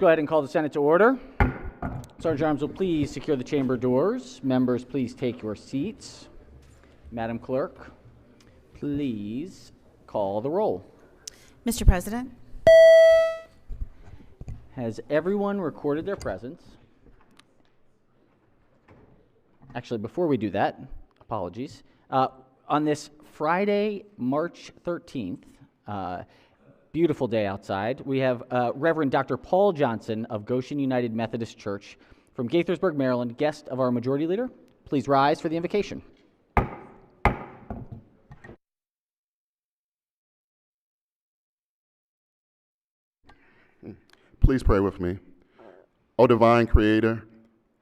go ahead and call the Senate to order. Sergeant Arms will please secure the chamber doors. Members, please take your seats. Madam Clerk, please call the roll. Mr. President. Has everyone recorded their presence? Actually, before we do that, apologies. On this Friday, March 13th, beautiful day outside, we have Reverend Dr. Paul Johnson of Goshen United Methodist Church from Gaithersburg, Maryland, guest of our Majority Leader. Please rise for the invocation. Please pray with me. O divine Creator,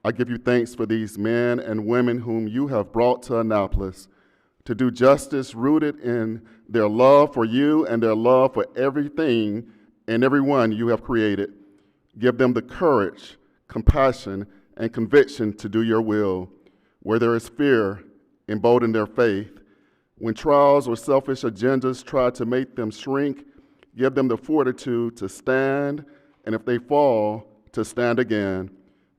I give you thanks for these men and women whom you have brought to Annapolis to do justice rooted in their love for you and their love for everything and everyone you have created. Give them the courage, compassion, and conviction to do your will. Where there is fear, embolden their faith. When trials or selfish agendas try to make them shrink, give them the fortitude to stand, and if they fall, to stand again.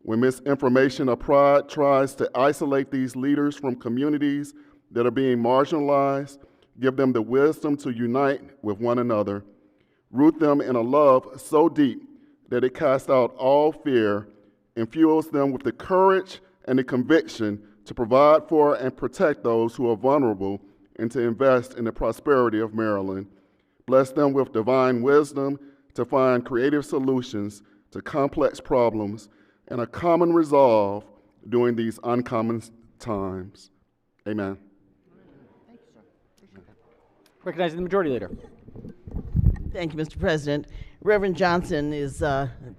When misinformation or pride tries to isolate these leaders from communities that are being marginalized, give them the wisdom to unite with one another. Root them in a love so deep that it casts out all fear and fuels them with the courage and the conviction to provide for and protect those who are vulnerable and to invest in the prosperity of Maryland. Bless them with divine wisdom to find creative solutions to complex problems and a common resolve during these uncommon times. Amen. Thank you, sir. Appreciate that. Recognizing the Majority Leader. Thank you, Mr. President. Reverend Johnson is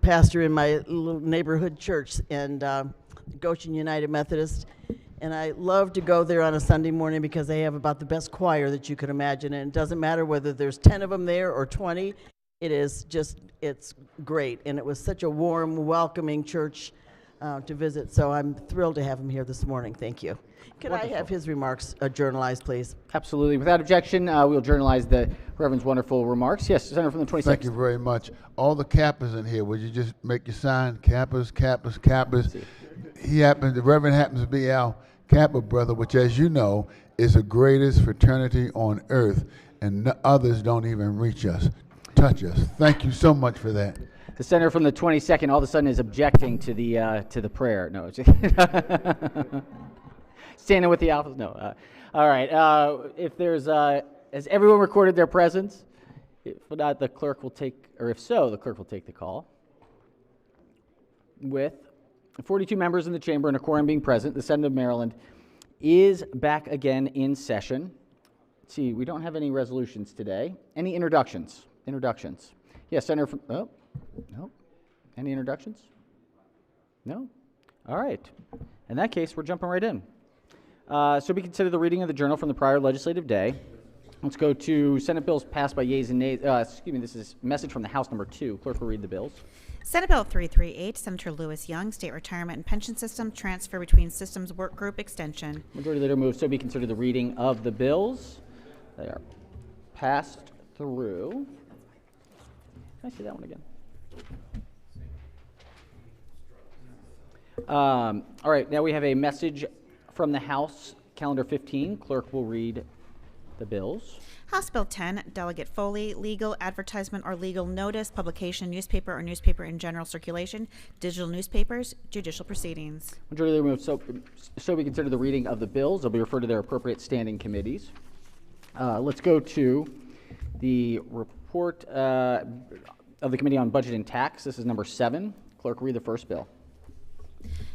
pastor in my little neighborhood church and Goshen United Methodist. And I love to go there on a Sunday morning because they have about the best choir that you could imagine. And it doesn't matter whether there's 10 of them there or 20. It's great. And it was such a warm, welcoming church to visit. So I'm thrilled to have him here this morning. Thank you. Could Wonderful. I have his remarks journalized, please? Absolutely. Without objection, we'll journalize the Reverend's wonderful remarks. Yes, Senator from the 26th. Thank you very much. All the Kappas in here, would you just make your sign? Kappas, Kappas, Kappas. The Reverend happens to be our Kappa brother, which, as you know, is the greatest fraternity on earth, and others don't even touch us. Thank you so much for that. The senator from the 22nd all of a sudden is objecting to the prayer. No, standing with the alphas. No. All right. If there's has everyone recorded their presence? If not, the clerk will take, or if so, the clerk will take the call. With 42 members in the chamber and a quorum being present, the Senate of Maryland is back again in session. Let's see, we don't have any resolutions today. Any introductions? Yes, Senator from, oh, no. Any introductions? No? All right. In that case, we're jumping right in. So we consider the reading of the journal from the prior legislative day. Let's go to Senate bills passed by yeas and nays. This is message from the House number 2. Clerk will read the bills. Senate Bill 338, Senator Lewis Young, State Retirement and Pension System Transfer Between Systems Work Group Extension. Majority Leader moves so be considered the reading of the bills. They are passed through. Can I see that one again? All right, now we have a message from the House, Calendar 15. Clerk will read the bills. House Bill 10, Delegate Foley, legal, advertisement or legal notice, publication, newspaper or newspaper in general circulation, digital newspapers, judicial proceedings. Majority Leader moves so we consider the reading of the bills. They'll be referred to their appropriate standing committees. Let's go to the report of the Committee on Budget and Tax. This is number 7. Clerk will read the first bill.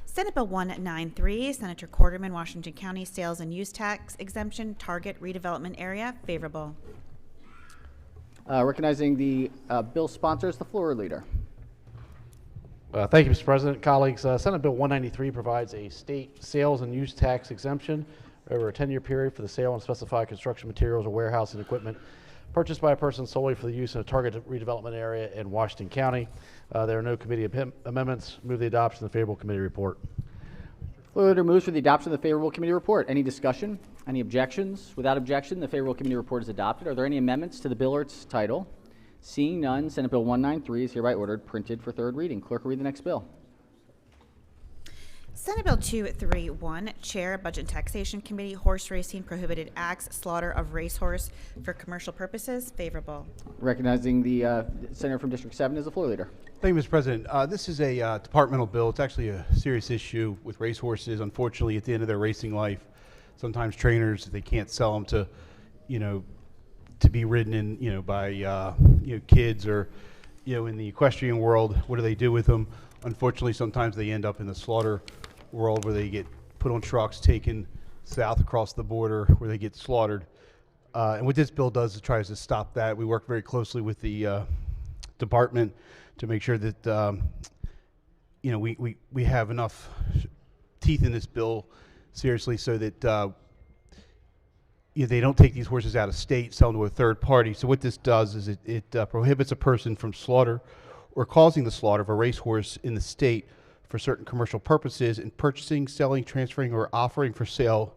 Senate Bill 193, Senator Quarterman, Washington County Sales and Use Tax Exemption Target Redevelopment Area, favorable. Recognizing the bill sponsors, the floor leader. Thank you, Mr. President. Colleagues, Senate Bill 193 provides a state sales and use tax exemption over a 10-year period for the sale of specified construction materials or warehousing equipment purchased by a person solely for the use in a targeted redevelopment area in Washington County. There are no committee amendments. Move the adoption of the favorable committee report. Floor leader moves for the adoption of the favorable committee report. Any discussion? Any objections? Without objection, the favorable committee report is adopted. Are there any amendments to the bill or its title? Seeing none, Senate Bill 193 is hereby ordered, printed for third reading. Clerk will read the next bill. Senate Bill 231, Chair, Budget and Taxation Committee, Horse Racing Prohibited Acts, Slaughter of Racehorse for Commercial Purposes, favorable. Recognizing the Senator from District 7 is the floor leader. Thank you, Mr. President. This is a departmental bill. It's actually a serious issue with racehorses. Unfortunately, at the end of their racing life, sometimes trainers, they can't sell them to, to be ridden in, by, kids or, in the equestrian world. What do they do with them? Unfortunately, sometimes they end up in the slaughter world where they get put on trucks, taken south across the border where they get slaughtered. And what this bill does is tries to stop that. We work very closely with the department to make sure that we have enough teeth in this bill seriously so that they don't take these horses out of state, sell them to a third party. So what this does is it prohibits a person from slaughter or causing the slaughter of a racehorse in the state for certain commercial purposes in purchasing, selling, transferring, or offering for sale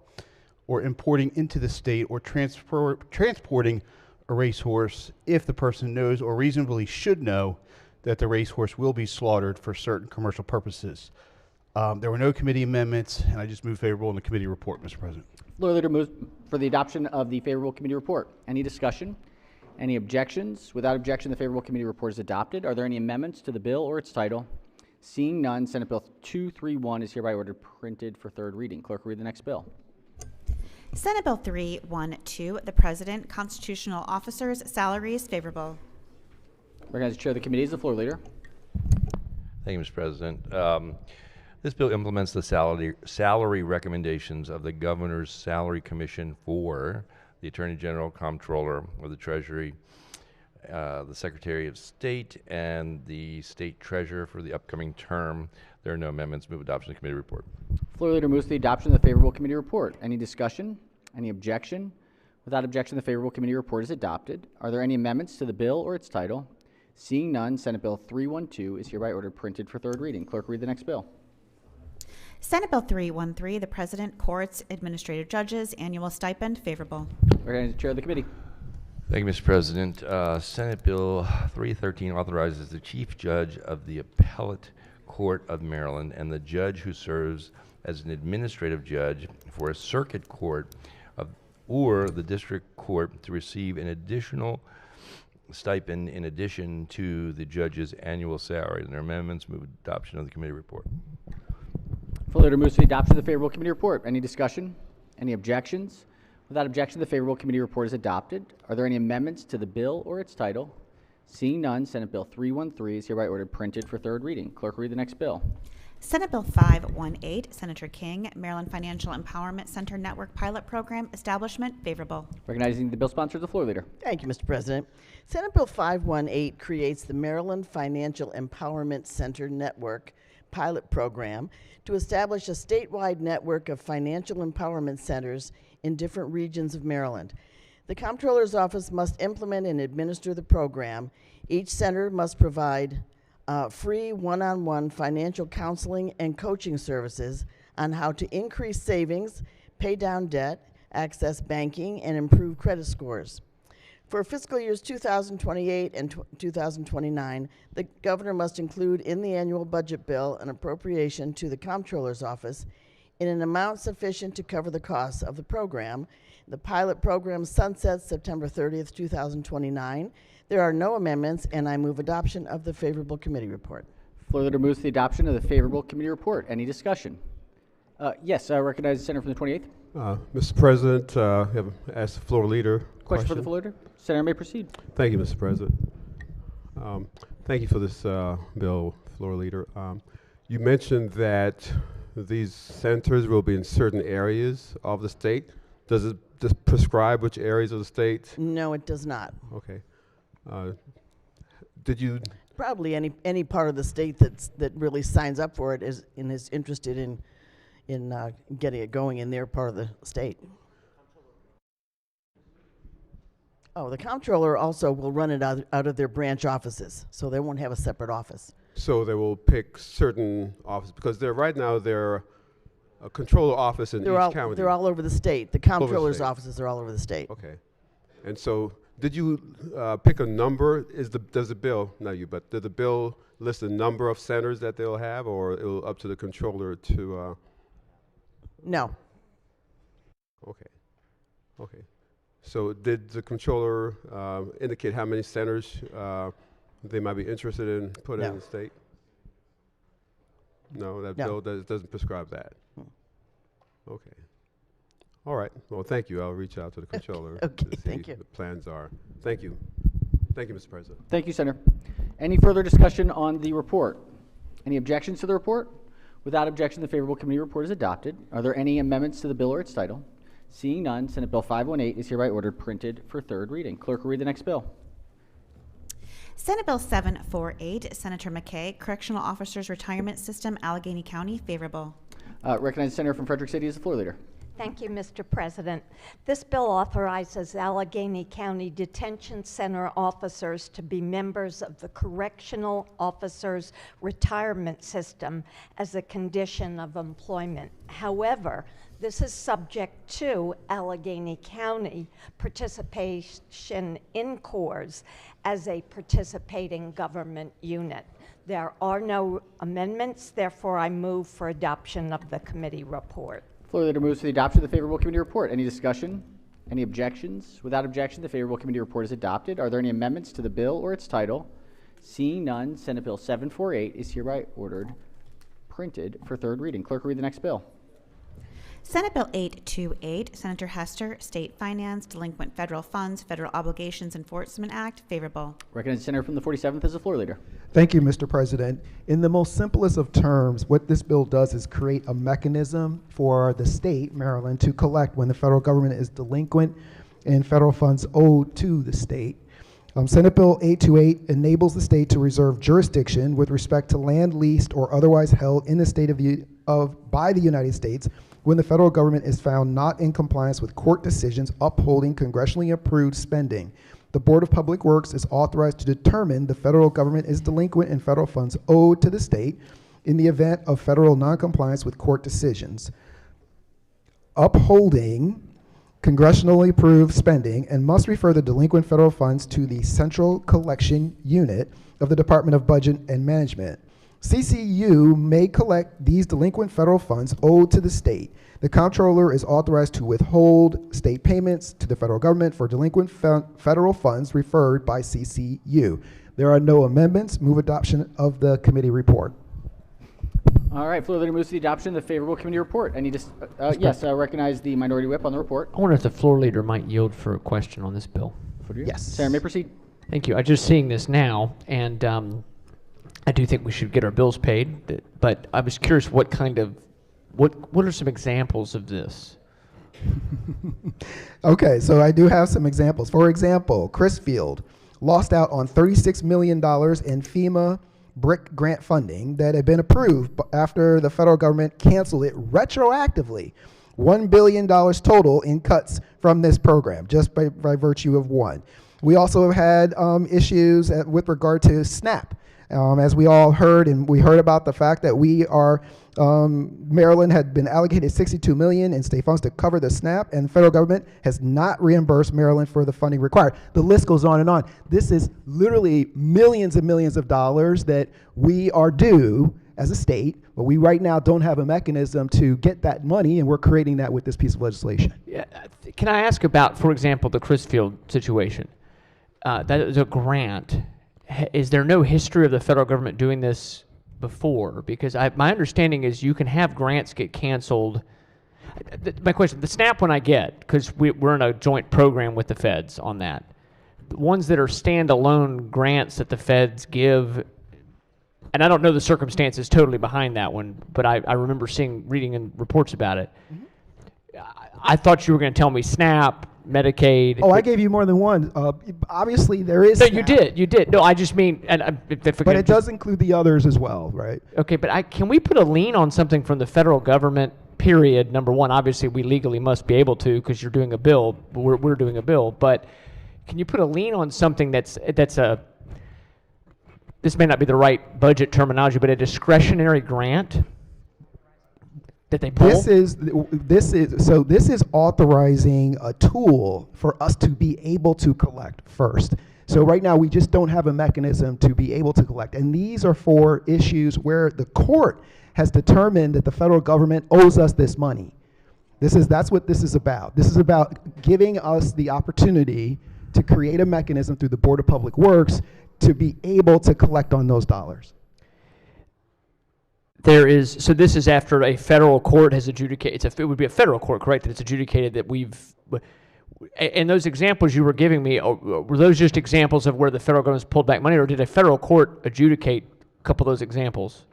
or importing into the state or transporting a racehorse if the person knows or reasonably should know that the racehorse will be slaughtered for certain commercial purposes. There were no committee amendments, and I just move favorable in the committee report, Mr. President. Floor leader moves for the adoption of the favorable committee report. Any discussion? Any objections? Without objection, the favorable committee report is adopted. Are there any amendments to the bill or its title? Seeing none, Senate Bill 231 is hereby ordered, printed for third reading. Clerk will read the next bill. Senate Bill 312, the President, Constitutional Officers, Salaries, favorable. Recognize the chair of the committee is the floor leader. Thank you, Mr. President. This bill implements the salary recommendations of the Governor's Salary Commission for the Attorney General, Comptroller of the Treasury, the Secretary of State, and the State Treasurer for the upcoming term. There are no amendments. Move adoption of the committee report. Floor leader moves to the adoption of the favorable committee report. Any discussion? Any objection? Without objection, the favorable committee report is adopted. Are there any amendments to the bill or its title? Seeing none, Senate Bill 312 is hereby ordered, printed for third reading. Clerk, read the next bill. Senate Bill 313, the President, Courts, Administrative Judges, Annual Stipend, favorable. Recognize the chair of the committee. Thank you, Mr. President. Senate Bill 313 authorizes the Chief Judge of the Appellate Court of Maryland and the judge who serves as an administrative judge for a circuit court or the district court to receive an additional stipend in addition to the judge's annual salary. And their amendments move adoption of the committee report. Floor leader moves to the adoption of the favorable committee report. Any discussion? Any objections? Without objection, the favorable committee report is adopted. Are there any amendments to the bill or its title? Seeing none, Senate Bill 313 is hereby ordered, printed for third reading. Clerk, read the next bill. Senate Bill 518, Senator King, Maryland Financial Empowerment Center Network Pilot Program, Establishment, favorable. Recognizing the bill sponsor, the floor leader. Thank you, Mr. President. Senate Bill 518 creates the Maryland Financial Empowerment Center Network Pilot Program to establish a statewide network of financial empowerment centers in different regions of Maryland. The Comptroller's Office must implement and administer the program. Each center must provide free one-on-one financial counseling and coaching services on how to increase savings, pay down debt, access banking, and improve credit scores. For fiscal years 2028 and 2029, the governor must include in the annual budget bill an appropriation to the Comptroller's Office in an amount sufficient to cover the costs of the program. The pilot program sunsets September 30th, 2029. There are no amendments, and I move adoption of the favorable committee report. Floor leader moves to the adoption of the favorable committee report. Any discussion? Yes, I recognize the senator from the 28th. Mr. President, I have asked the floor leader. Question for the floor leader. Senator may proceed. Thank you, Mr. President. Thank you for this bill, floor leader. You mentioned that these centers will be in certain areas of the state. Does it just prescribe which areas of the state? No, it does not. Okay. Did you? Probably any part of the state that really signs up for it is interested in getting it going in their part of the state. Oh, the comptroller also will run it out of their branch offices, so they won't have a separate office. So they will pick certain offices because right now they're a controller office in each county. They're all over the state. The comptroller's offices are all over the state. Okay. And so did you pick a number? Does the bill, not you, but did the bill list a number of centers that they'll have, or it'll up to the controller to? No. Okay. Okay. So did the controller indicate how many centers they might be interested in putting in the state? No, that bill doesn't prescribe that. Okay. All right. Well, thank you. I'll reach out to the controller Okay, to see thank you. what the plans are. Thank you. Thank you, Mr. President. Thank you, Senator. Any further discussion on the report? Any objections to the report? Without objection, the favorable committee report is adopted. Are there any amendments to the bill or its title? Seeing none, Senate Bill 518 is hereby ordered printed for third reading. Clerk will read the next bill. Senate Bill 748, Senator McKay, Correctional Officers Retirement System, Allegheny County, favorable. Recognize the senator from Frederick City as the floor leader. Thank you, Mr. President. This bill authorizes Allegheny County Detention Center officers to be members of the Correctional Officers Retirement System as a condition of employment. However, this is subject to Allegheny County participation in CORS as a participating government unit. There are no amendments, therefore I move for adoption of the committee report. Floor leader moves for the adoption of the favorable committee report. Any discussion? Any objections? Without objection, the favorable committee report is adopted. Are there any amendments to the bill or its title? Seeing none, Senate Bill 748 is hereby ordered printed for third reading. Clerk will read the next bill. Senate Bill 828, Senator Hester, State Finance, Delinquent Federal Funds, Federal Obligations Enforcement Act, favorable. Recognize the senator from the 47th as the floor leader. Thank you, Mr. President. In the most simplest of terms, what this bill does is create a mechanism for the state, Maryland, to collect when the federal government is delinquent in federal funds owed to the state. Senate Bill 828 enables the state to reserve jurisdiction with respect to land leased or otherwise held in the state by the United States when the federal government is found not in compliance with court decisions upholding congressionally approved spending. The Board of Public Works is authorized to determine the federal government is delinquent in federal funds owed to the state in the event of federal noncompliance with court decisions, upholding congressionally approved spending, and must refer the delinquent federal funds to the Central Collection Unit of the Department of Budget and Management. CCU may collect these delinquent federal funds owed to the state. The comptroller is authorized to withhold state payments to the federal government for delinquent federal funds referred by CCU. There are no amendments. Move adoption of the committee report. All right, floor leader moves to the adoption of the favorable committee report. Any yes, recognize the minority whip on the report. I wonder if the floor leader might yield for a question on this bill. Yes. Senator may proceed. Thank you. I'm just seeing this now, and I do think we should get our bills paid, but I was curious what are some examples of this? Okay, so I do have some examples. For example, Chrisfield lost out on $36 million in FEMA BRIC grant funding that had been approved after the federal government canceled it retroactively. $1 billion total in cuts from this program, just by virtue of one. We also have had issues with regard to SNAP. As we all heard, and we heard about the fact that Maryland had been allocated $62 million in state funds to cover the SNAP, and the federal government has not reimbursed Maryland for the funding required. The list goes on and on. This is literally millions and millions of dollars that we are due as a state, but we right now don't have a mechanism to get that money, and we're creating that with this piece of legislation. Yeah, can I ask about, for example, the Chrisfield situation? That is a grant. Is there no history of the federal government doing this before? Because my understanding is you can have grants get canceled. My question, the SNAP one I get, because we're in a joint program with the feds on that. The ones that are standalone grants that the feds give, and I don't know the circumstances totally behind that one, but I remember reading in reports about it. Mm-hmm. I thought you were going to tell me SNAP, Medicaid. Oh, I gave you more than one. Obviously, there is. No, SNAP, you did. No, I just mean, but it does include the others as well, right? Okay, but can we put a lien on something from the federal government? Period. Number one, obviously, we legally must be able to because you're doing a bill. We're doing a bill, but can you put a lien on something that's a? This may not be the right budget terminology, but a discretionary grant. That they pull? This is authorizing a tool for us to be able to collect first. So right now we just don't have a mechanism to be able to collect. And these are for issues where the court has determined that the federal government owes us this money. That's what this is about. This is about giving us the opportunity to create a mechanism through the Board of Public Works to be able to collect on those dollars. So this is after a federal court has adjudicated, it would be a federal court, correct, that it's adjudicated that and those examples you were giving me, were those just examples of where the federal government's pulled back money, or did a federal court adjudicate a couple of those examples?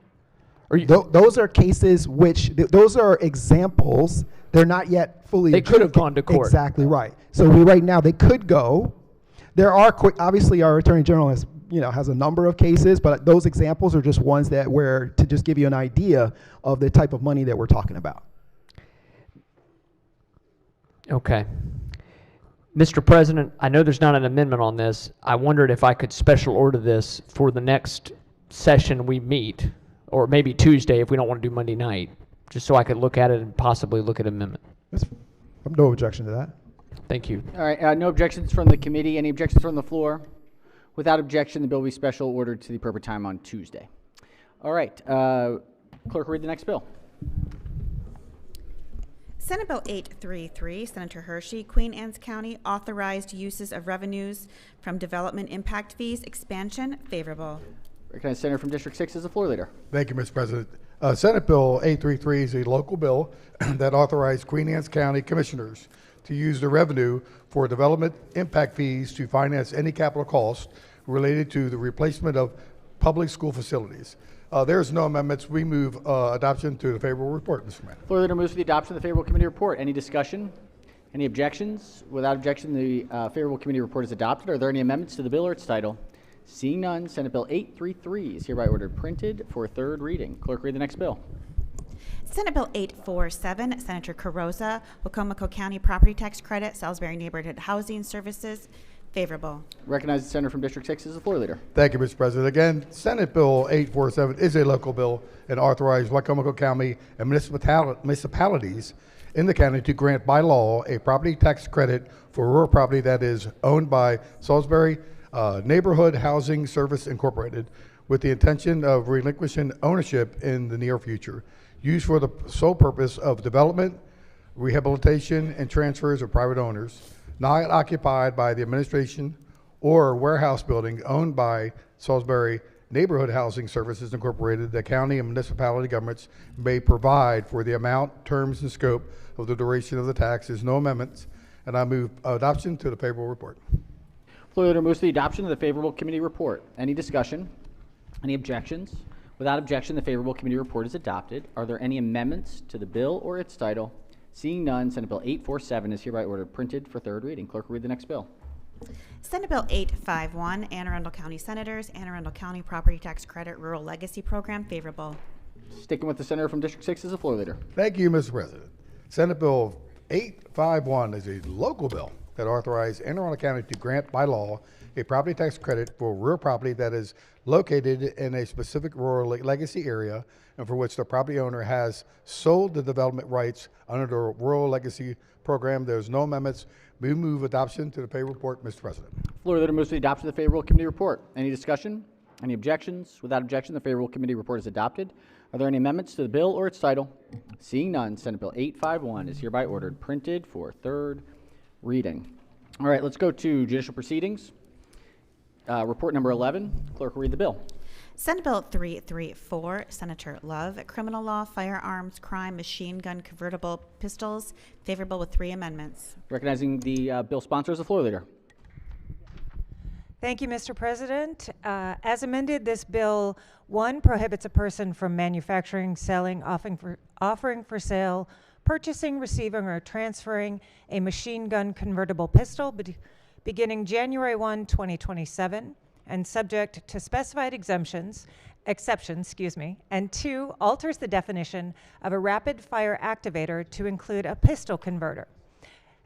Those are cases those are examples. They're not yet fully They could have gone to court. Exactly right. So right now they could go. There are, obviously our Attorney General has a number of cases, but those examples are just ones to just give you an idea of the type of money that we're talking about. Okay. Mr. President, I know there's not an amendment on this. I wondered if I could special order this for the next session we meet, or maybe Tuesday if we don't want to do Monday night, just so I could look at it and possibly look at amendment. I'm no objection to that. Thank you. All right, no objections from the committee. Any objections from the floor? Without objection, the bill will be special ordered to the appropriate time on Tuesday. All right, clerk, read the next bill. Senate Bill 833, Senator Hershey, Queen Anne's County, authorized uses of revenues from development impact fees, expansion, favorable. Recognize Senator from District 6 as the floor leader. Thank you, Mr. President. Senate Bill 833 is a local bill that authorized Queen Anne's County Commissioners to use the revenue for development impact fees to finance any capital costs related to the replacement of public school facilities. There's no amendments. We move adoption to the favorable report, Mr. Mayor. Floor leader moves for the adoption of the favorable committee report. Any discussion? Any objections? Without objection, the favorable committee report is adopted. Are there any amendments to the bill or its title? Seeing none, Senate Bill 833 is hereby ordered printed for third reading. Clerk, read the next bill. Senate Bill 847, Senator Carrozza, Wacomico County Property Tax Credit, Salisbury Neighborhood Housing Services, favorable. Recognize the senator from District 6 as the floor leader. Thank you, Mr. President. Again, Senate Bill 847 is a local bill and authorized Wacomico County and municipalities in the county to grant by law a property tax credit for rural property that is owned by Salisbury Neighborhood Housing Service Incorporated, with the intention of relinquishing ownership in the near future, used for the sole purpose of development, rehabilitation, and transfers of private owners, not occupied by the administration or warehouse building owned by Salisbury Neighborhood Housing Services Incorporated. The county and municipality governments may provide for the amount, terms, and scope of the duration of the tax. There's no amendments, and I move adoption to the favorable report. Floor leader moves to the adoption of the favorable committee report. Any discussion? Any objections? Without objection, the favorable committee report is adopted. Are there any amendments to the bill or its title? Seeing none, Senate Bill 847 is hereby ordered printed for third reading. Clerk, read the next bill. Senate Bill 851, Anne Arundel County Senators, Anne Arundel County Property Tax Credit Rural Legacy Program, favorable. Sticking with the senator from District 6 as the floor leader. Thank you, Mr. President. Senate Bill 851 is a local bill that authorized Anne Arundel County to grant by law a property tax credit for rural property that is located in a specific rural legacy area and for which the property owner has sold the development rights under the Rural Legacy Program. There's no amendments. We move adoption to the favorable report, Mr. President. Floor leader moves to the adoption of the favorable committee report. Any discussion? Any objections? Without objection, the favorable committee report is adopted. Are there any amendments to the bill or its title? Seeing none, Senate Bill 851 is hereby ordered printed for third reading. All right, let's go to judicial proceedings. Report number 11. Clerk will read the bill. Senate Bill 334, Senator Love, Criminal Law, Firearms, Crime, Machine Gun, Convertible Pistols, favorable with 3 amendments. Recognizing the bill sponsor as the floor leader. Thank you, Mr. President. As amended, this bill, 1, prohibits a person from manufacturing, selling, offering for sale, purchasing, receiving, or transferring a machine gun convertible pistol beginning January 1, 2027, and subject to specified exceptions, and 2, alters the definition of a rapid fire activator to include a pistol converter.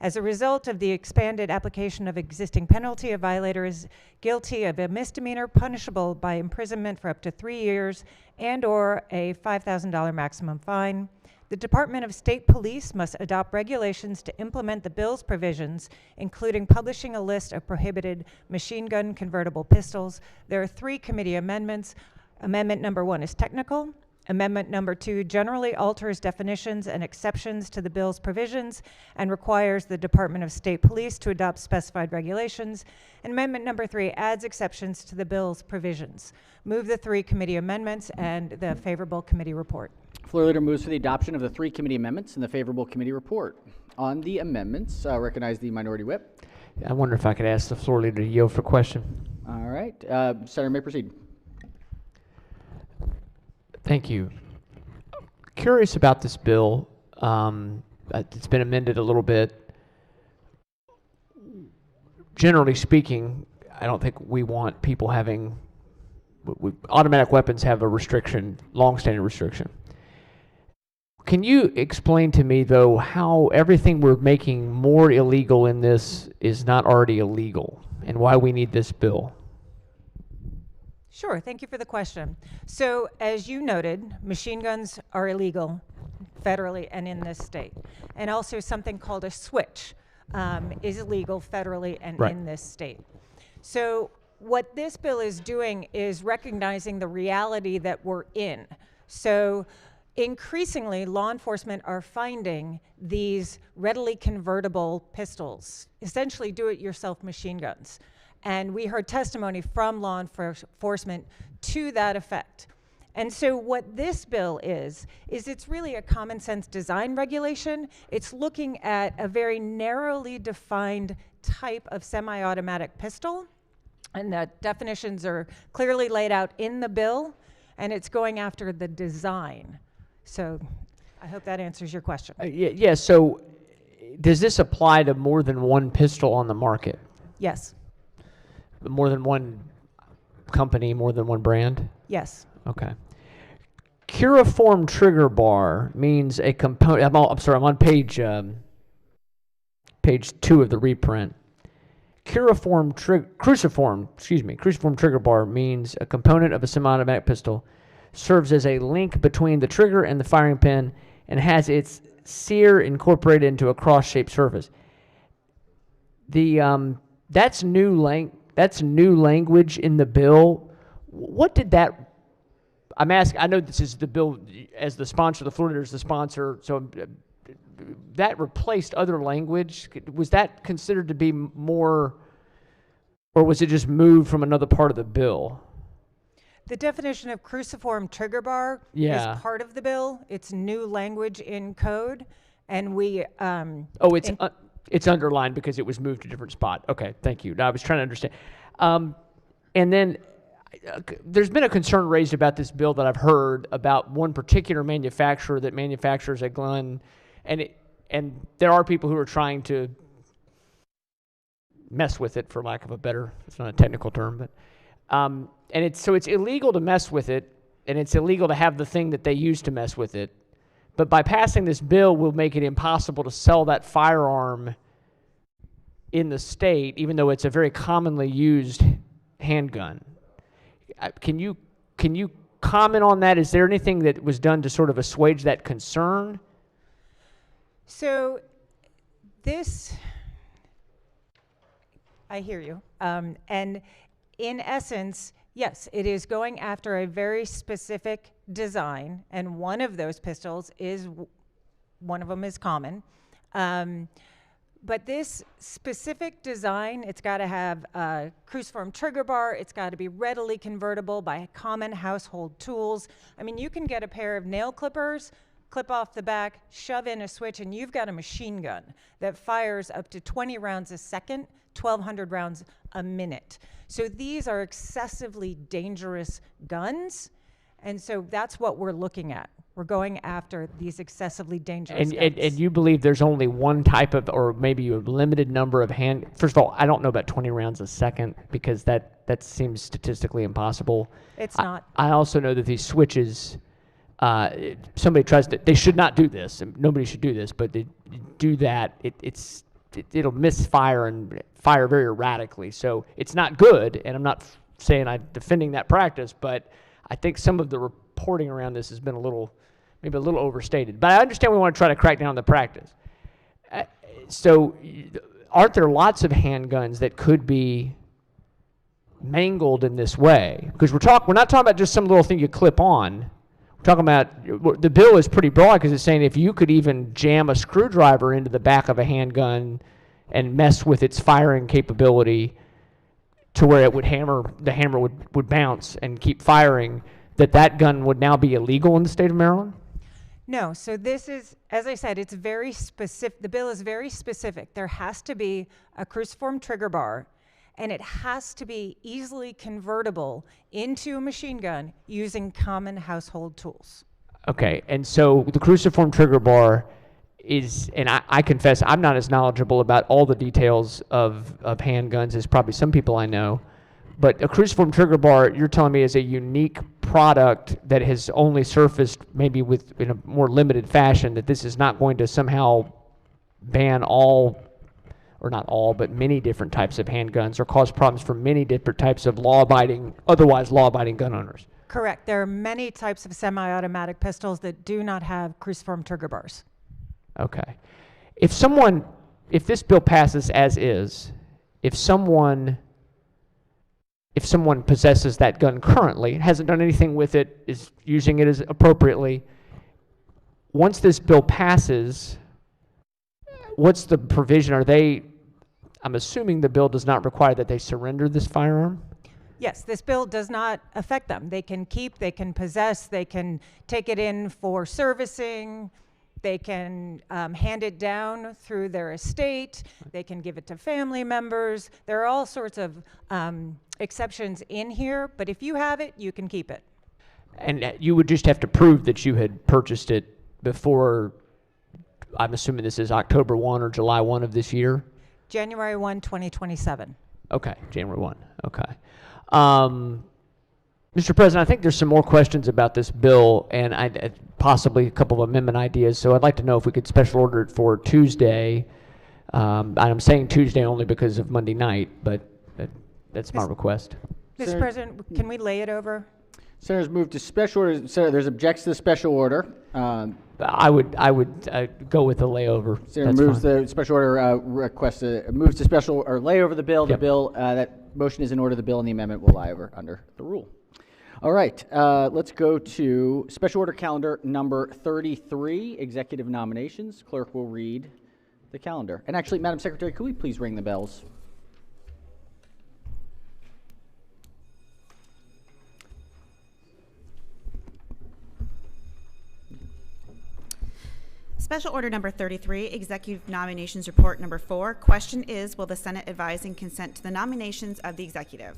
As a result of the expanded application of existing penalty, a violator is guilty of a misdemeanor punishable by imprisonment for up to 3 years and/or a $5,000 maximum fine. The Department of State Police must adopt regulations to implement the bill's provisions, including publishing a list of prohibited machine gun convertible pistols. There are 3 committee amendments. Amendment number 1 is technical. Amendment number 2 generally alters definitions and exceptions to the bill's provisions and requires the Department of State Police to adopt specified regulations. And amendment number 3 adds exceptions to the bill's provisions. Move the 3 committee amendments and the favorable committee report. Floor leader moves for the adoption of the 3 committee amendments and the favorable committee report. On the amendments, recognize the minority whip. I wonder if I could ask the floor leader to yield for question. All right, Senator may proceed. Thank you. Curious about this bill. It's been amended a little bit. Generally speaking, I don't think we want people having, automatic weapons have a restriction, long-standing restriction. Can you explain to me, though, how everything we're making more illegal in this is not already illegal, and why we need this bill? Sure, thank you for the question. So, as you noted, machine guns are illegal federally and in this state. And also something called a switch is illegal federally and in this state. So what this bill is doing is recognizing the reality that we're in. So increasingly, law enforcement are finding these readily convertible pistols, essentially do-it-yourself machine guns. And we heard testimony from law enforcement to that effect. And so what this bill is it's really a common sense design regulation. It's looking at a very narrowly defined type of semi-automatic pistol, and the definitions are clearly laid out in the bill, and it's going after the design. So I hope that answers your question. Yeah, so does this apply to more than one pistol on the market? Yes. More than one company, more than one brand? Yes. Okay. Curiform trigger bar means a component. I'm sorry, I'm on page 2 of the reprint. Cruciform trigger bar means a component of a semi-automatic pistol, serves as a link between the trigger and the firing pin, and has its sear incorporated into a cross-shaped surface. That's new language in the bill. What did that? I'm asking. I know this is the bill as the sponsor. The floor leader is the sponsor. So that replaced other language. Was that considered to be more, or was it just moved from another part of the bill? The definition of cruciform trigger bar is part of the bill. It's new language in code, and we. It's underlined because it was moved to a different spot. Okay, thank you. Now I was trying to understand. And then there's been a concern raised about this bill that I've heard about one particular manufacturer that manufactures a gun, and there are people who are trying to mess with it, for lack of a better, it's not a technical term, but and it's illegal to mess with it, and it's illegal to have the thing that they use to mess with it. But by passing this bill, we'll make it impossible to sell that firearm in the state, even though it's a very commonly used handgun. Can you comment on that? Is there anything that was done to sort of assuage that concern? So I hear you. And in essence, yes, it is going after a very specific design, and one of those pistols one of them is common. But this specific design, it's got to have a cruciform trigger bar. It's got to be readily convertible by common household tools. I mean, you can get a pair of nail clippers, clip off the back, shove in a switch, and you've got a machine gun that fires up to 20 rounds a second, 1,200 rounds a minute. So these are excessively dangerous guns, and so that's what we're looking at. We're going after these excessively dangerous guns. And you believe there's only one type of, or maybe a limited number of first of all, I don't know about 20 rounds a second, because that seems statistically impossible. It's not. I also know that these switches, somebody tries to, they should not do this, and nobody should do this, but they do that, it'll misfire and fire very erratically. So it's not good, and I'm not saying I'm defending that practice, but I think some of the reporting around this has been a little maybe a little overstated. But I understand we want to try to crack down on the practice. So aren't there lots of handguns that could be mangled in this way? Because we're not talking about just some little thing you clip on. We're talking about, the bill is pretty broad because it's saying if you could even jam a screwdriver into the back of a handgun and mess with its firing capability to where it would the hammer would bounce and keep firing, that gun would now be illegal in the state of Maryland? No, so this is, as I said, it's very specific. The bill is very specific. There has to be a cruciform trigger bar, and it has to be easily convertible into a machine gun using common household tools. Okay, and so the cruciform trigger bar is, and I confess I'm not as knowledgeable about all the details of handguns as probably some people I know, but a cruciform trigger bar, you're telling me, is a unique product that has only surfaced maybe in a more limited fashion, that this is not going to somehow ban all, or not all, but many different types of handguns or cause problems for many different types of otherwise law-abiding gun owners. Correct. There are many types of semi-automatic pistols that do not have cruciform trigger bars. Okay. If this bill passes as is, if someone possesses that gun currently, hasn't done anything with it, is using it as appropriately, once this bill passes, what's the provision? I'm assuming the bill does not require that they surrender this firearm? Yes, this bill does not affect them. They can keep, they can possess, they can take it in for servicing, they can hand it down through their estate, they can give it to family members. There are all sorts of exceptions in here, but if you have it, you can keep it. And you would just have to prove that you had purchased it before, I'm assuming this is October 1 or July 1 of this year? January 1, 2027. Okay, January 1, okay. Mr. President, I think there's some more questions about this bill and possibly a couple of amendment ideas, so I'd like to know if we could special order it for Tuesday. And I'm saying Tuesday only because of Monday night, but that's my request. Mr. President, can we lay it over? Senators move to special order. Senator, there's objections to the special order. I would go with the layover. Senator moves the special order request, moves to special or lay over the bill. Yep. The bill, that motion is in order. The bill and the amendment will lie over under the rule. All right, let's go to special order calendar number 33, executive nominations. Clerk will read the calendar. And actually, Madam Secretary, could we please ring the bells? Special Order Number 33, Executive Nominations Report Number 4. Question is, will the Senate advise and consent to the nominations of the executive?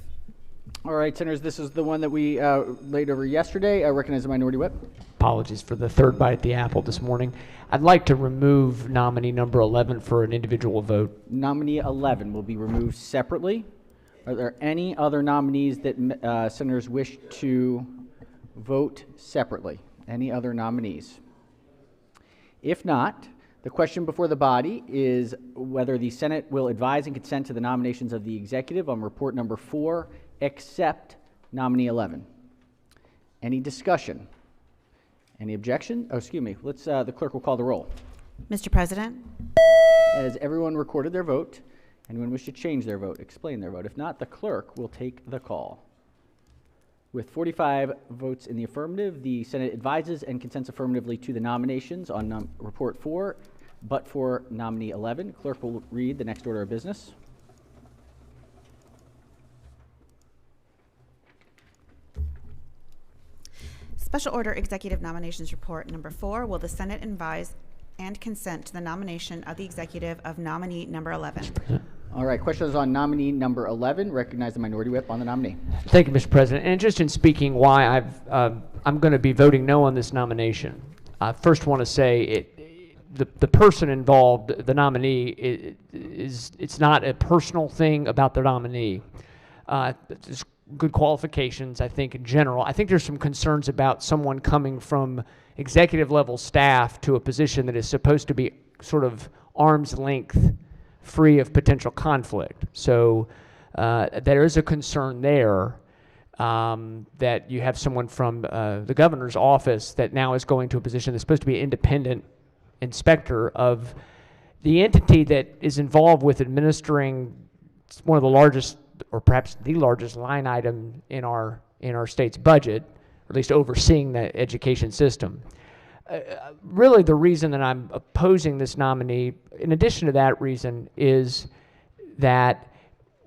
All right, Senators, this is the one that we laid over yesterday. I recognize the Minority Whip. Apologies for the third bite at the apple this morning. I'd like to remove nominee number 11 for an individual vote. Nominee 11 will be removed separately. Are there any other nominees that Senators wish to vote separately? Any other nominees? If not, the question before the body is whether the Senate will advise and consent to the nominations of the executive on report number 4, except nominee 11. Any discussion? Any objection? Oh, excuse me. Let's. The clerk will call the roll. Mr. President? Has everyone recorded their vote? Anyone wish to change their vote, explain their vote? If not, the clerk will take the call. With 45 votes in the affirmative, the Senate advises and consents affirmatively to the nominations on report 4, but for nominee 11. Clerk will read the next order of business. Special Order Executive Nominations Report Number 4. Will the Senate advise and consent to the nomination of the executive of nominee number 11? All right, questions on nominee number 11. Recognize the Minority Whip on the nominee. Thank you, Mr. President. And just in speaking why I'm going to be voting no on this nomination. I first want to say the person involved, the nominee, it's not a personal thing about the nominee. There's good qualifications, I think, in general. I think there's some concerns about someone coming from executive level staff to a position that is supposed to be sort of arm's length free of potential conflict. So there is a concern there. that you have someone from the governor's office that now is going to a position that's supposed to be an independent inspector of the entity that is involved with administering one of the largest, or perhaps the largest line item in our state's budget, or at least overseeing the education system. Really, the reason that I'm opposing this nominee, in addition to that reason, is that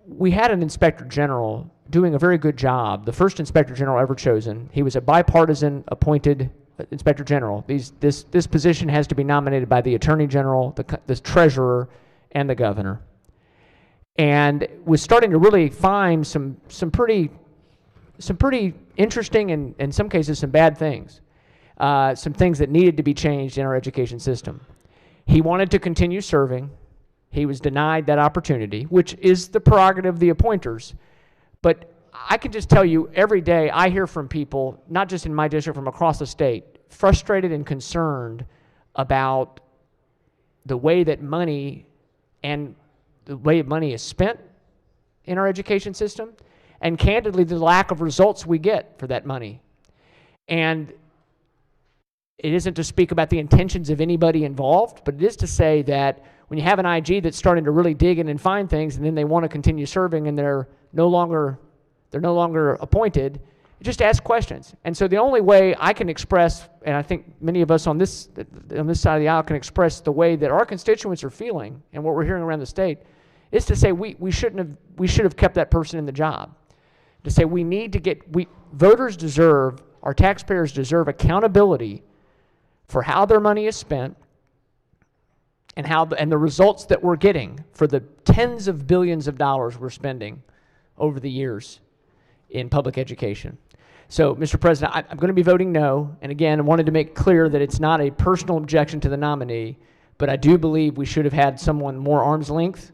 we had an inspector general doing a very good job, the first inspector general ever chosen. He was a bipartisan appointed inspector general. This position has to be nominated by the attorney general, the treasurer, and the governor. And was starting to really find some pretty interesting and in some cases some bad things. Some things that needed to be changed in our education system. He wanted to continue serving. He was denied that opportunity, which is the prerogative of the appointers. But I can just tell you, every day I hear from people, not just in my district, from across the state, frustrated and concerned about the way that money is spent in our education system, and candidly, the lack of results we get for that money. And it isn't to speak about the intentions of anybody involved, but it is to say that when you have an IG that's starting to really dig in and find things, and then they want to continue serving and they're no longer appointed, you just ask questions. And so the only way I can express, and I think many of us on this side of the aisle can express the way that our constituents are feeling and what we're hearing around the state, is to say we should have kept that person in the job. To say voters deserve, our taxpayers deserve accountability for how their money is spent and the results that we're getting for the tens of billions of dollars we're spending over the years in public education. So, Mr. President, I'm going to be voting no. And again, I wanted to make clear that it's not a personal objection to the nominee, but I do believe we should have had someone more arm's length.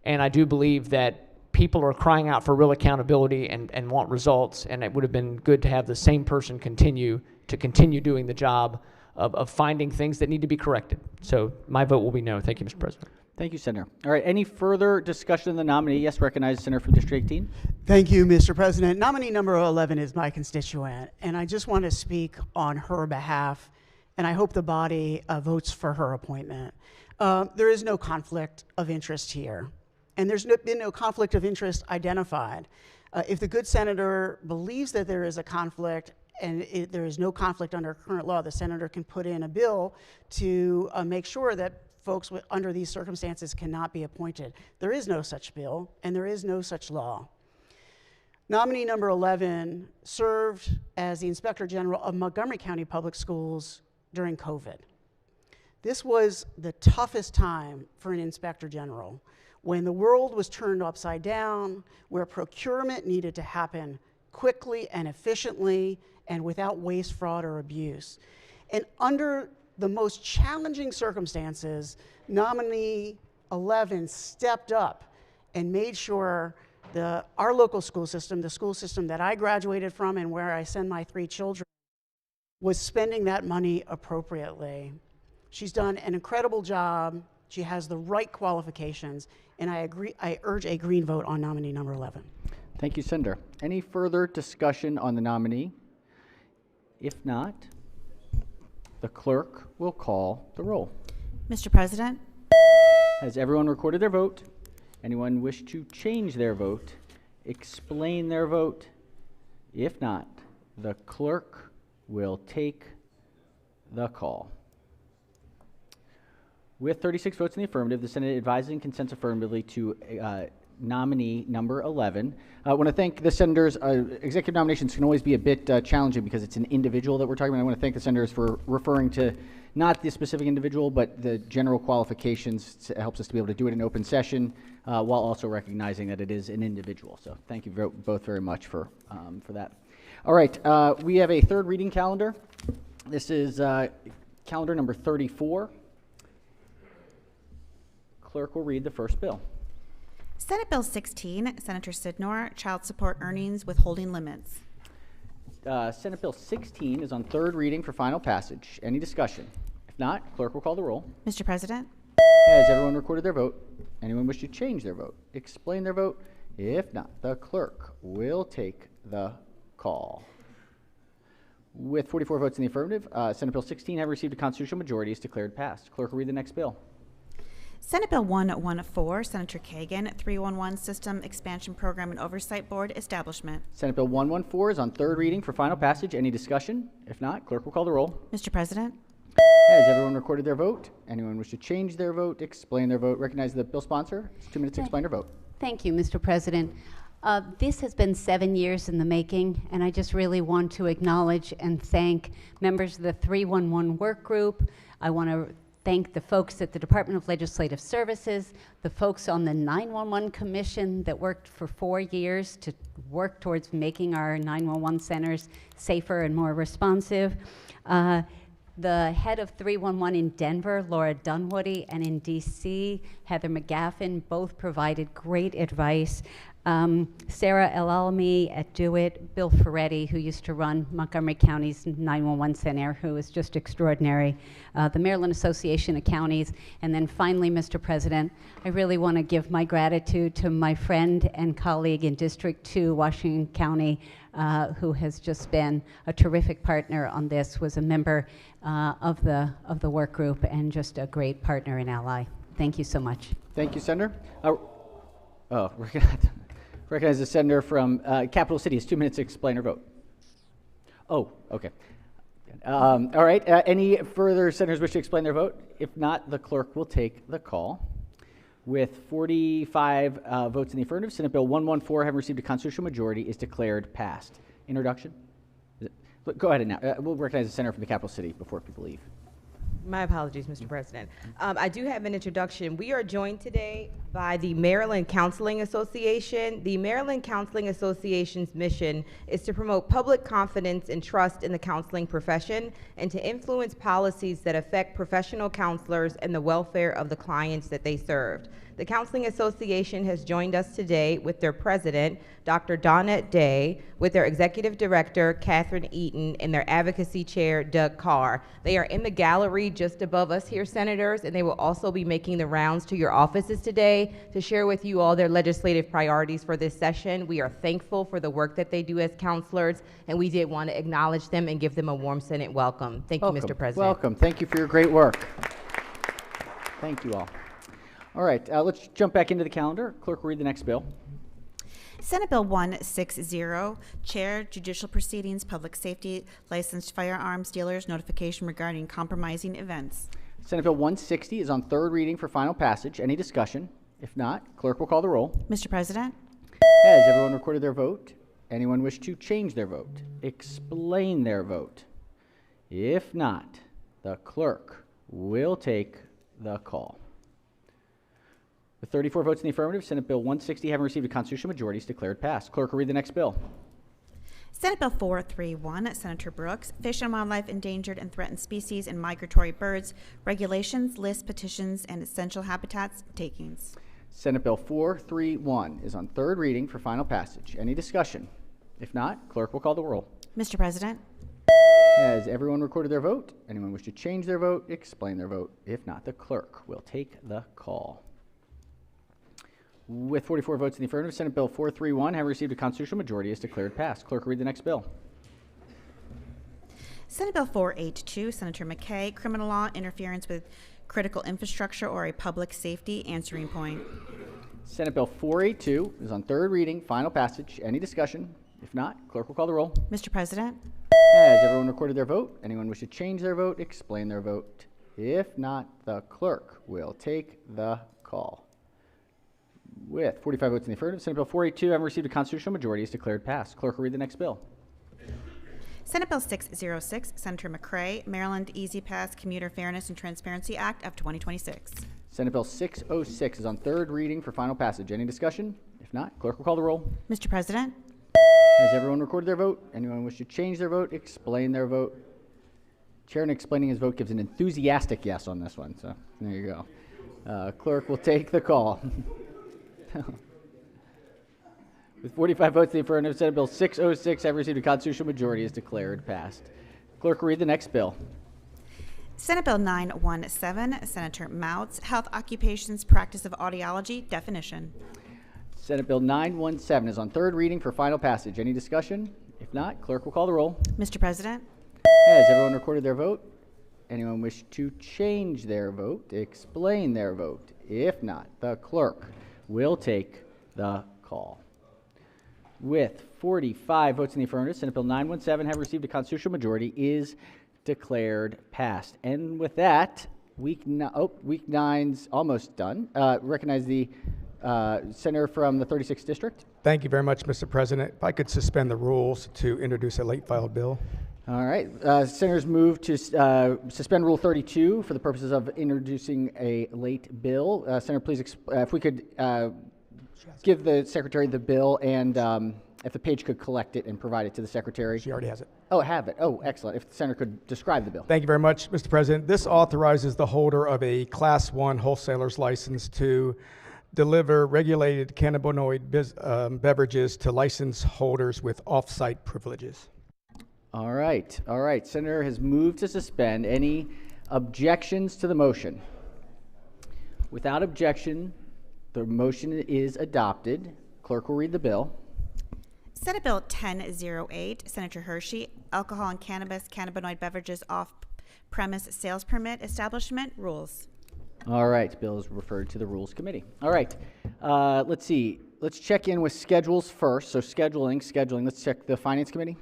And I do believe that people are crying out for real accountability and want results. And it would have been good to have the same person continue doing the job of finding things that need to be corrected. So my vote will be no. Thank you, Mr. President. Thank you, Senator. All right, any further discussion of the nominee? Yes, recognize the Senator from District 18. Thank you, Mr. President. Nominee number 11 is my constituent, and I just want to speak on her behalf, and I hope the body votes for her appointment. There is no conflict of interest here, and there's been no conflict of interest identified. If the good senator believes that there is a conflict, and there is no conflict under current law, the senator can put in a bill to make sure that folks under these circumstances cannot be appointed. There is no such bill, and there is no such law. Nominee number 11 served as the Inspector General of Montgomery County Public Schools during COVID. This was the toughest time for an Inspector General, when the world was turned upside down, where procurement needed to happen quickly and efficiently and without waste, fraud, or abuse. And under the most challenging circumstances, nominee 11 stepped up and made sure our local school system, the school system that I graduated from and where I send my 3 children, was spending that money appropriately. She's done an incredible job. She has the right qualifications, and I urge a green vote on nominee number 11. Thank you, Senator. Any further discussion on the nominee? If not, the clerk will call the roll. Mr. President? Has everyone recorded their vote? Anyone wish to change their vote? Explain their vote? If not, the clerk will take the call. With 36 votes in the affirmative, the Senate advises and consents affirmatively to nominee number 11. I want to thank the senators. Executive nominations can always be a bit challenging because it's an individual that we're talking about. I want to thank the senators for referring to not the specific individual, but the general qualifications. It helps us to be able to do it in open session while also recognizing that it is an individual. So thank you both very much for that. All right, we have a third reading calendar. This is calendar number 34. Clerk will read the first bill. Senate Bill 16, Senator Sidnor, Child Support Earnings Withholding Limits. Senate Bill 16 is on third reading for final passage. Any discussion? If not, clerk will call the roll. Mr. President? Has everyone recorded their vote? Anyone wish to change their vote? Explain their vote? If not, the clerk will take the call. With 44 votes in the affirmative, Senate Bill 16 having received a constitutional majority is declared passed. Clerk will read the next bill. Senate Bill 114, Senator Kagan, 311 System Expansion Program and Oversight Board Establishment. Senate Bill 114 is on third reading for final passage. Any discussion? If not, clerk will call the roll. Mr. President, Has everyone recorded their vote? Anyone wish to change their vote, explain their vote? Recognize the bill sponsor. It's 2 minutes to explain their vote. Thank you, Mr. President. This has been 7 years in the making, and I just really want to acknowledge and thank members of the 311 work group. I want to thank the folks at the Department of Legislative Services, the folks on the 911 Commission that worked for 4 years to work towards making our 911 centers safer and more responsive. The head of 311 in Denver, Laura Dunwoody, and in DC, Heather McGaffin, both provided great advice. Sarah El-Alami at DeWitt, Bill Ferretti, who used to run Montgomery County's 911 Center, who is just extraordinary, the Maryland Association of Counties, and then finally, Mr. President, I really want to give my gratitude to my friend and colleague in District 2, Washington County, who has just been a terrific partner on this, was a member of the work group, and just a great partner and ally. Thank you so much. Thank you, Senator. Recognize the senator from Capital City. It's 2 minutes to explain her vote. Oh, okay. All right. Any further senators wish to explain their vote? If not, the clerk will take the call. With 45 votes in the affirmative, Senate Bill 114, having received a constitutional majority, is declared passed. Introduction? Go ahead now. We'll recognize the senator from the Capital City before people leave. My apologies, Mr. President. I do have an introduction. We are joined today by the Maryland Counseling Association. The Maryland Counseling Association's mission is to promote public confidence and trust in the counseling profession and to influence policies that affect professional counselors and the welfare of the clients that they serve. The Counseling Association has joined us today with their president, Dr. Donnette Day, with their executive director, Catherine Eaton, and their advocacy chair, Doug Carr. They are in the gallery just above us here, senators, and they will also be making the rounds to your offices today to share with you all their legislative priorities for this session. We are thankful for the work that they do as counselors, and we did want to acknowledge them and give them a warm Senate welcome. Thank you, Mr. President. Welcome. Thank you for your great work. Thank you all. All right, let's jump back into the calendar. Clerk will read the next bill. Senate Bill 160, Chair, Judicial Proceedings, Public Safety, Licensed Firearms Dealers, Notification Regarding Compromising Events. Senate Bill 160 is on third reading for final passage. Any discussion? If not, clerk will call the roll. Mr. President, Has everyone recorded their vote? Anyone wish to change their vote? Explain their vote? If not, the clerk will take the call. With 34 votes in the affirmative, Senate Bill 160, having received a constitutional majority, is declared passed. Clerk will read the next bill. Senate Bill 431, Senator Brooks, Fish and Wildlife, Endangered and Threatened Species and Migratory Birds, Regulations, Lists, Petitions, and Essential Habitats, Takings. Senate Bill 431 is on third reading for final passage. Any discussion? If not, clerk will call the roll. Mr. President, Has everyone recorded their vote? Anyone wish to change their vote? Explain their vote? If not, the clerk will take the call. With 44 votes in the affirmative, Senate Bill 431, having received a constitutional majority, is declared passed. Clerk will read the next bill. Senate Bill 482, Senator McKay, Criminal Law, Interference with Critical Infrastructure or a Public Safety Answering Point. Senate Bill 482 is on third reading, final passage. Any discussion? If not, clerk will call the roll. Mr. President, Has everyone recorded their vote? Anyone wish to change their vote? Explain their vote? If not, the clerk will take the call. With 45 votes in the affirmative, Senate Bill 482, having received a constitutional majority, is declared passed. Clerk will read the next bill. Senate Bill 606, Senator McCray, Maryland Easy Pass Commuter Fairness and Transparency Act of 2026. Senate Bill 606 is on third reading for final passage. Any discussion? If not, clerk will call the roll. Mr. President, Has everyone recorded their vote? Anyone wish to change their vote? Explain their vote? Chair, in explaining his vote, gives an enthusiastic yes on this one, so there you go. Clerk will take the call. With 45 votes in the affirmative, Senate Bill 606, having received a constitutional majority, is declared passed. Clerk will read the next bill. Senate Bill 917, Senator Mouts, Health Occupations Practice of Audiology Definition. Senate Bill 917 is on third reading for final passage. Any discussion? If not, clerk will call the roll. Mr. President? Has everyone recorded their vote? Anyone wish to change their vote, explain their vote? If not, the clerk will take the call. With 45 votes in the affirmative, Senate Bill 917, having received a constitutional majority, is declared passed. And with that, week nine's almost done. Recognize the senator from the 36th district. Thank you very much, Mr. President. If I could suspend the rules to introduce a late filed bill. All right. Senators move to suspend Rule 32 for the purposes of introducing a late bill. Senator, please, if we could give the secretary the bill, and if the page could collect it and provide it to the secretary. She already has it. Oh, have it. Oh, excellent. If the senator could describe the bill. Thank you very much, Mr. President. This authorizes the holder of a Class 1 wholesaler's license to deliver regulated cannabinoid beverages to license holders with off-site privileges. All right. All right. Senator has moved to suspend. Any objections to the motion? Without objection, the motion is adopted. Clerk will read the bill. Senate Bill 1008, Senator Hershey, alcohol and cannabinoid beverages off-premise sales permit establishment rules. All right. Bill is referred to the Rules Committee. All right. Let's see. Let's check in with schedules first. So scheduling. Let's check the Finance Committee.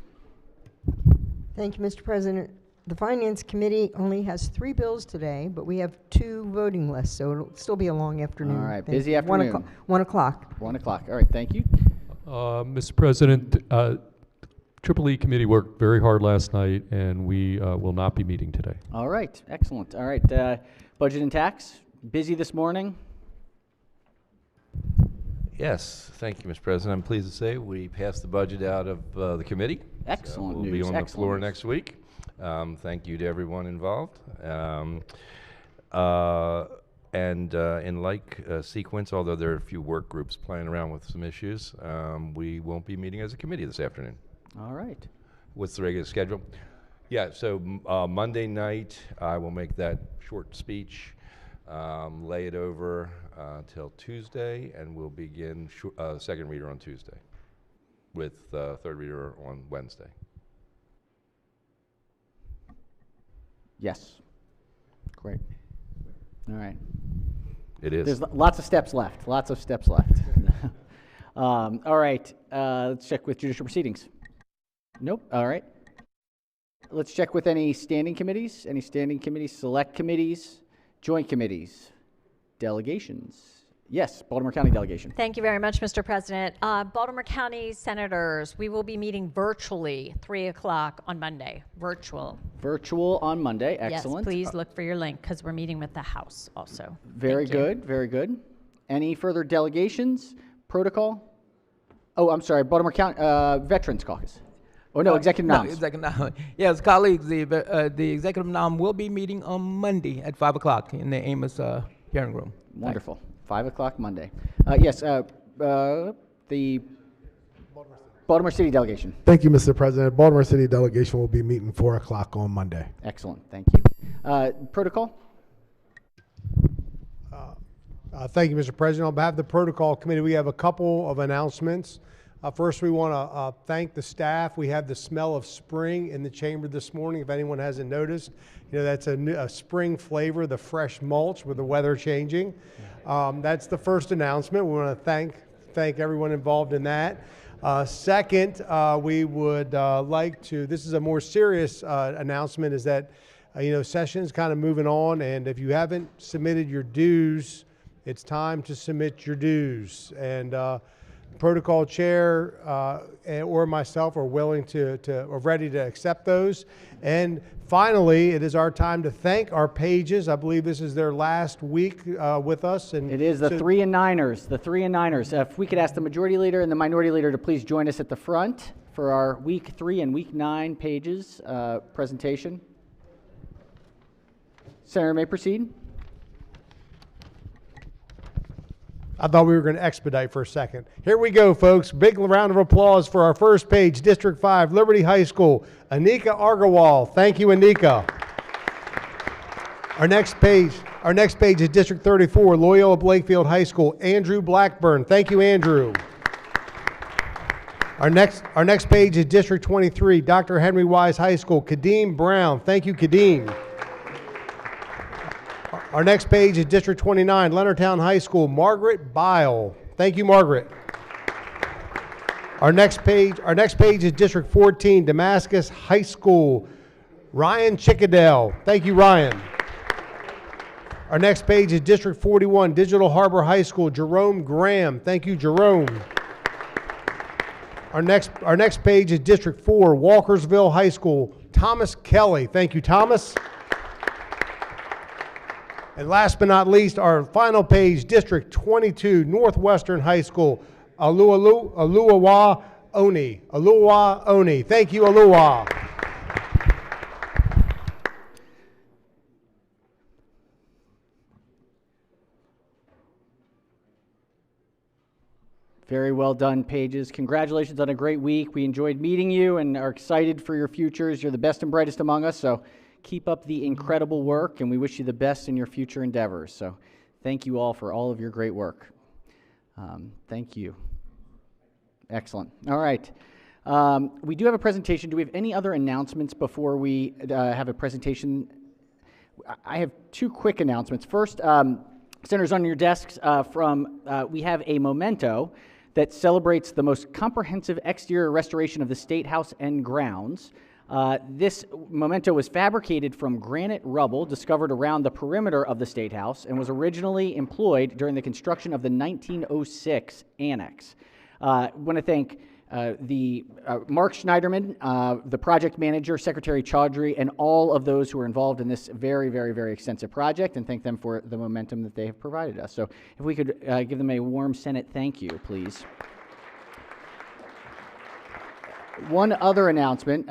Thank you, Mr. President. The Finance Committee only has 3 bills today, but we have 2 voting lists, so it'll still be a long afternoon. All right, Thank busy you. afternoon. 1 o'clock. 1 o'clock. All right, thank you. Mr. President, Triple E Committee worked very hard last night, and we will not be meeting today. All right, excellent. All right, Budget and Tax, busy this morning? Yes, thank you, Mr. President. I'm pleased to say we passed the budget out of the committee. Excellent so we'll news. be on the floor Excellent next week. Thank you to everyone involved. In like sequence, although there are a few work groups playing around with some issues, we won't be meeting as a committee this afternoon. All right. What's the regular schedule? Yeah, so Monday night, I will make that short speech, lay it over till Tuesday, and we'll begin second reader on Tuesday with third reader on Wednesday. Yes. Great. All right. It is. There's lots of steps left. All right. Let's check with judicial proceedings. Nope. All right. Let's check with any standing committees, select committees, joint committees, delegations. Yes, Baltimore County delegation. Thank you very much, Mr. President. Baltimore County senators, we will be meeting virtually 3 o'clock on Monday. Virtual On Monday. Excellent. Yes, please look for your link because we're meeting with the House also. Very good. Very good. Any further delegations? Protocol? Oh, I'm sorry. Baltimore County Veterans Caucus. Oh no, executive noms. No, executive nom. Yes, colleagues, the executive nom will be meeting on Monday at 5 o'clock in the Amos hearing room. Wonderful. 5 o'clock Monday. Yes, the Baltimore City delegation. Thank you, Mr. President. Baltimore City delegation will be meeting 4 o'clock on Monday. Excellent. Thank you. Protocol? Thank you, Mr. President. On behalf of the Protocol Committee, we have a couple of announcements. First, we want to thank the staff. We have the smell of spring in the chamber this morning. If anyone hasn't noticed, that's a spring flavor, the fresh mulch with the weather changing. That's the first announcement. We want to thank everyone involved in that. Second, we would like to, this is a more serious announcement, is that session's kind of moving on, and if you haven't submitted your dues, it's time to submit your dues. And Protocol Chair or myself are willing are ready to accept those. And finally, it is our time to thank our pages. I believe this is their last week with us. And it is the 3 and 9ers. The 3 and 9ers. If we could ask the Majority Leader and the Minority Leader to please join us at the front for our Week 3 and Week 9 pages presentation. Senator may proceed. I thought we were going to expedite for a second. Here we go, folks. Big round of applause for our first page, District 5, Liberty High School, Anika Argawal. Thank you, Anika. Our next page. Our next page is District 34, Loyola Blakefield High School, Andrew Blackburn. Thank you, Andrew. Our next page is District 23, Dr. Henry Wise High School, Kadeem Brown. Thank you, Kadeem. Our next page is District 29, Leonardtown High School, Margaret Bile. Thank you, Margaret. Our next page is District 14, Damascus High School, Ryan Chickadell. Thank you, Ryan. Our next page is District 41, Digital Harbor High School, Jerome Graham. Thank you, Jerome. Our next page is District 4, Walkersville High School, Thomas Kelly. Thank you, Thomas. And last but not least, our final page, District 22, Northwestern High School, Aluawa Oni. Aluawa Oni. Thank you, Aluawa. Very well done, Pages. Congratulations on a great week. We enjoyed meeting you and are excited for your futures. You're the best and brightest among us, so keep up the incredible work, and we wish you the best in your future endeavors. So thank you all for all of your great work. Thank you. Excellent. All right. We do have a presentation. Do we have any other announcements before we have a presentation? I have two quick announcements. First, Senators, on your desks, we have a memento that celebrates the most comprehensive exterior restoration of the State House and grounds. This memento was fabricated from granite rubble discovered around the perimeter of the State House and was originally employed during the construction of the 1906 annex. I want to thank Mark Schneiderman, the project manager, Secretary Chaudhry, and all of those who are involved in this very, very, very extensive project, and thank them for the momentum that they have provided us. So if we could give them a warm Senate thank you, please. One other announcement,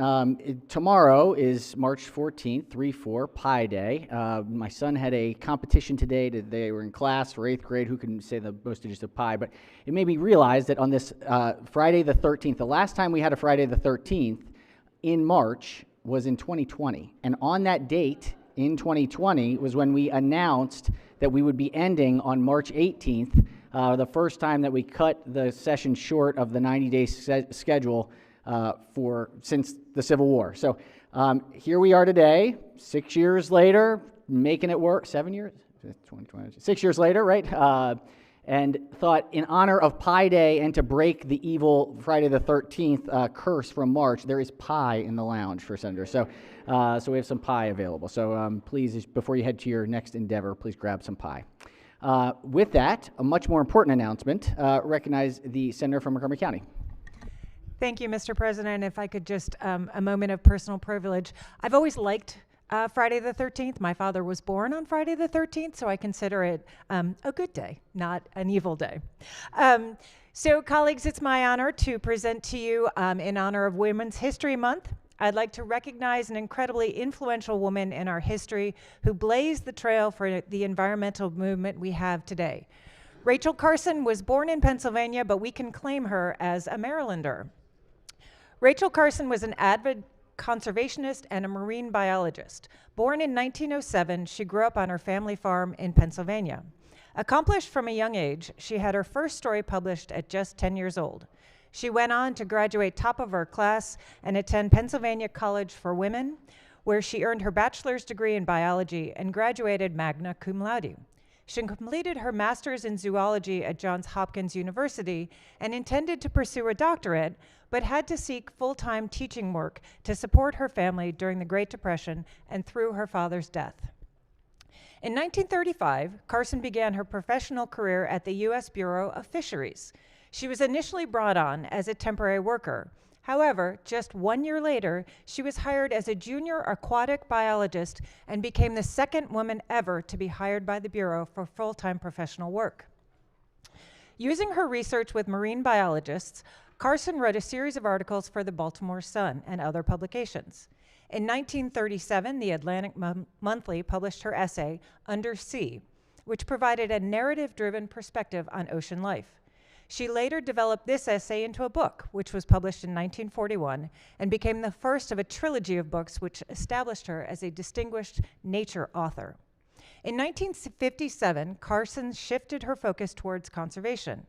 tomorrow is March 14th, 3-4, Pi Day. My son had a competition today. They were in class for 8th grade, who can say the most digits of pi, but it made me realize that on this Friday the 13th, the last time we had a Friday the 13th in March was in 2020. And on that date in 2020 was when we announced that we would be ending on March 18th, the first time that we cut the session short of the 90-day schedule since the Civil War. So here we are today, 6 years later, making it work. 7 years? 6 years later, right? And thought in honor of Pi Day and to break the evil Friday the 13th curse from March, there is pie in the lounge for senators. So we have some pie available. So please, before you head to your next endeavor, please grab some pie. With that, a much more important announcement, recognize the senator from Montgomery County. Thank you, Mr. President. If I could just, a moment of personal privilege. I've always liked Friday the 13th. My father was born on Friday the 13th, so I consider it a good day, not an evil day. So colleagues, it's my honor to present to you in honor of Women's History Month. I'd like to recognize an incredibly influential woman in our history who blazed the trail for the environmental movement we have today. Rachel Carson was born in Pennsylvania, but we can claim her as a Marylander. Rachel Carson was an avid conservationist and a marine biologist. Born in 1907, she grew up on her family farm in Pennsylvania. Accomplished from a young age, she had her first story published at just 10 years old. She went on to graduate top of her class and attend Pennsylvania College for Women, where she earned her bachelor's degree in biology and graduated magna cum laude. She completed her master's in zoology at Johns Hopkins University and intended to pursue a doctorate, but had to seek full-time teaching work to support her family during the Great Depression and through her father's death. In 1935, Carson began her professional career at the U.S. Bureau of Fisheries. She was initially brought on as a temporary worker. However, just 1 year later, she was hired as a junior aquatic biologist and became the second woman ever to be hired by the Bureau for full-time professional work. Using her research with marine biologists, Carson wrote a series of articles for the Baltimore Sun and other publications. In 1937, the Atlantic Monthly published her essay, Under Sea, which provided a narrative-driven perspective on ocean life. She later developed this essay into a book, which was published in 1941 and became the first of a trilogy of books which established her as a distinguished nature author. In 1957, Carson shifted her focus towards conservation.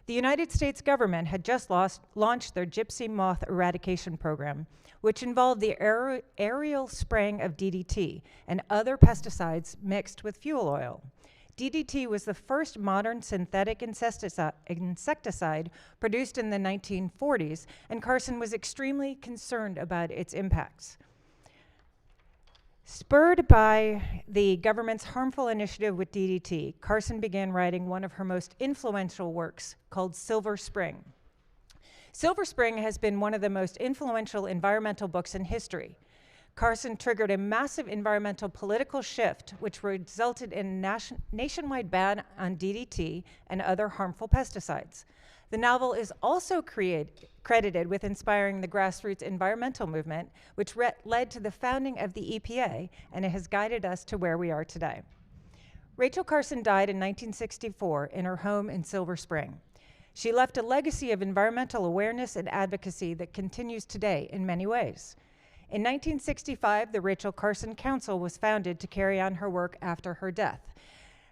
The United States government had just launched their gypsy moth eradication program, which involved the aerial spraying of DDT and other pesticides mixed with fuel oil. DDT was the first modern synthetic insecticide produced in the 1940s, and Carson was extremely concerned about its impacts. Spurred by the government's harmful initiative with DDT, Carson began writing one of her most influential works called Silver Spring. Silver Spring has been one of the most influential environmental books in history. Carson triggered a massive environmental political shift, which resulted in a nationwide ban on DDT and other harmful pesticides. The novel is also credited with inspiring the grassroots environmental movement, which led to the founding of the EPA, and it has guided us to where we are today. Rachel Carson died in 1964 in her home in Silver Spring. She left a legacy of environmental awareness and advocacy that continues today in many ways. In 1965, the Rachel Carson Council was founded to carry on her work after her death.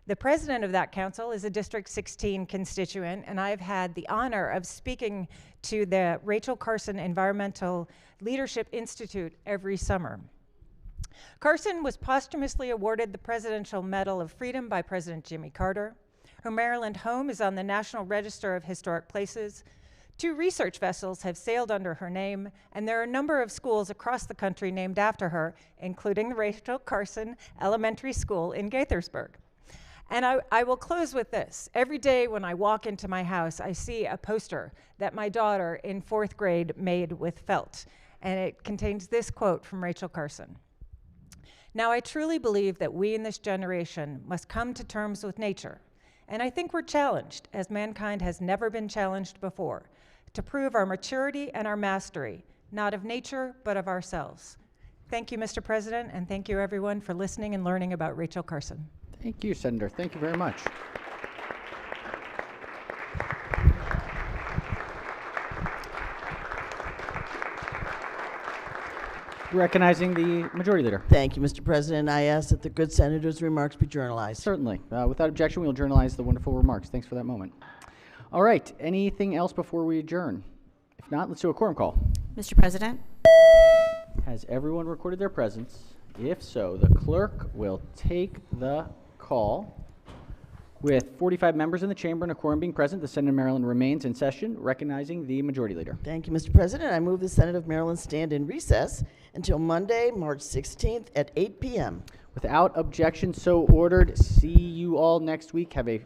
The president of that council is a District 16 constituent, and I've had the honor of speaking to the Rachel Carson Environmental Leadership Institute every summer. Carson was posthumously awarded the Presidential Medal of Freedom by President Jimmy Carter. Her Maryland home is on the National Register of Historic Places. 2 research vessels have sailed under her name, and there are a number of schools across the country named after her, including the Rachel Carson Elementary School in Gaithersburg. And I will close with this. Every day when I walk into my house, I see a poster that my daughter in 4th grade made with felt, and it contains this quote from Rachel Carson. "Now I truly believe that we in this generation must come to terms with nature, and I think we're challenged, as mankind has never been challenged before, to prove our maturity and our mastery, not of nature, but of ourselves." Thank you, Mr. President, and thank you everyone for listening and learning about Rachel Carson. Thank you, Senator. Thank you very much. Recognizing the Majority Leader. Thank you, Mr. President. I ask that the good senator's remarks be journalized. Certainly. Without objection, we'll journalize the wonderful remarks. Thanks for that moment. All right. Anything else before we adjourn? If not, let's do a quorum call. Mr. President? Has everyone recorded their presence? If so, the clerk will take the call. With 45 members in the chamber and a quorum being present, the Senate of Maryland remains in session, recognizing the Majority Leader. Thank you, Mr. President. I move the Senate of Maryland stand in recess until Monday, March 16th at 8 p.m. Without objection, so ordered. See you all next week. Have a